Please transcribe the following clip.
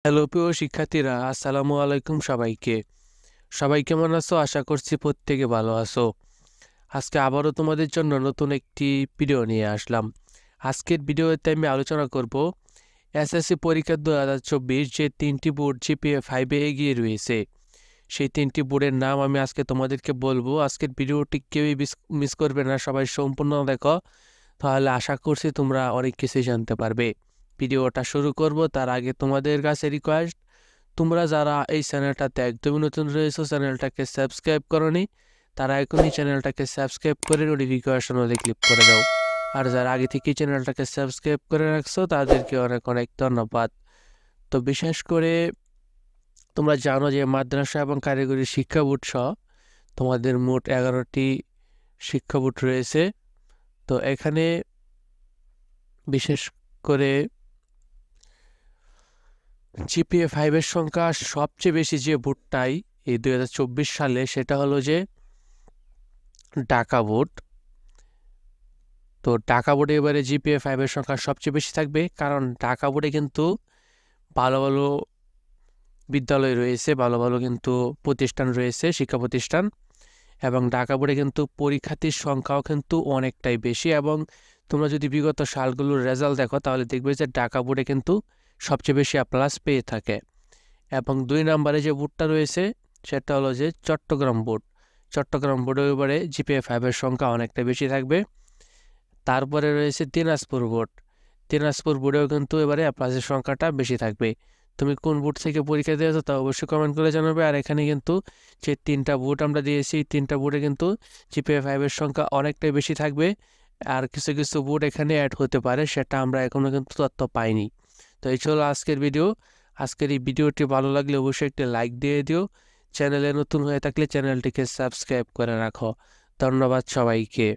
Hello প্রিয় শিক্ষার্থীরা, আসসালামু আলাইকুম সবাইকে। সবাই কেমন আছো? আশা করছি প্রত্যেকে ভালো আছো। আজকে আবারও তোমাদের জন্য নতুন একটি ভিডিও নিয়ে আসলাম। আজকের ভিডিওতে আমি আলোচনা করব এসএসসি পরীক্ষা 2024 যে তিনটি বোর্ড জিপিএ 5-এ এগিয়ে রয়েছে সেই তিনটি বোর্ডের নাম আমি আজকে তোমাদেরকে বলবো। আজকের ভিডিওটি কেউই মিস করবে না, সবাই সম্পূর্ণ দেখো, তাহলে আশা করছি তোমরা অনেক কিছুই জানতে পারবে। ভিডিওটা শুরু করব তার আগে তোমাদের কাছে রিকোয়েস্ট, তোমরা যারা এই চ্যানেলটাতে একদমই নতুন রয়েছো, চ্যানেলটাকে সাবস্ক্রাইব করনি, তারা এখনই চ্যানেলটাকে সাবস্ক্রাইব করে নোটিফিকেশন হলে ক্লিক করে দাও। আর যারা আগে থেকেই চ্যানেলটাকে সাবস্ক্রাইব করে রাখছো তাদেরকে অনেক অনেক ধন্যবাদ। তো বিশেষ করে তোমরা জানো যে মাদ্রাসা এবং কারিগরি শিক্ষা বোর্ড সহ তোমাদের মোট 11টি শিক্ষা বোর্ড রয়েছে। তো এখানে বিশেষ করে জিপিএ 5-এর সংখ্যা সবচেয়ে বেশি যে বোর্ডটাই এই 2024 সালে, সেটা হলো যে ঢাকা বোর্ড। তো ঢাকা বোর্ডে এবারে জিপিএ 5-এর সংখ্যা সবচেয়ে বেশি থাকবে, কারণ ঢাকা বোর্ডে কিন্তু ভালো ভালো বিদ্যালয় রয়েছে, ভালো ভালো কিন্তু প্রতিষ্ঠান রয়েছে, শিক্ষা প্রতিষ্ঠান। এবং ঢাকা বোর্ডে কিন্তু পরীক্ষার্থীর সংখ্যাও কিন্তু অনেকটাই বেশি। এবং তোমরা যদি বিগত সালগুলোর রেজাল্ট দেখো তাহলে দেখবে যে ঢাকা বোর্ডে কিন্তু সবচেয়ে বেশি প্লাস পেয়ে থাকে। এবং 2 নম্বরে যে বোর্ডটা রয়েছে সেটা হলো যে চট্টগ্রাম বোর্ড। চট্টগ্রাম বোর্ডে এবারে জিপিএ 5-এর সংখ্যা অনেকটা বেশি থাকবে। তারপরে রয়েছে দিনাজপুর বোর্ড। দিনাজপুর বোর্ডেও কিন্তু এবারে প্লাসের সংখ্যাটা বেশি থাকবে। তুমি কোন বোর্ড থেকে পরীক্ষা দিয়েছো তা অবশ্যই কমেন্ট করে জানাবে। আর এখানে কিন্তু যে তিনটা বোর্ড আমরা দিয়েছি, এই তিনটা বোর্ডে কিন্তু জিপিএ 5-এর সংখ্যা অনেকটাই বেশি থাকবে। আর কিছু কিছু বোর্ড এখানে অ্যাড হতে পারে, সেটা আমরা এখনও কিন্তু তথ্য পাইনি। তো এই ছিল আজকের ভিডিও। আজকের এই ভিডিওটি ভালো লাগলে অবশ্যই একটি লাইক দিয়ে দিও। চ্যানেলে নতুন হয়ে থাকলে চ্যানেলটিকে সাবস্ক্রাইব করে রাখো। ধন্যবাদ সবাইকে।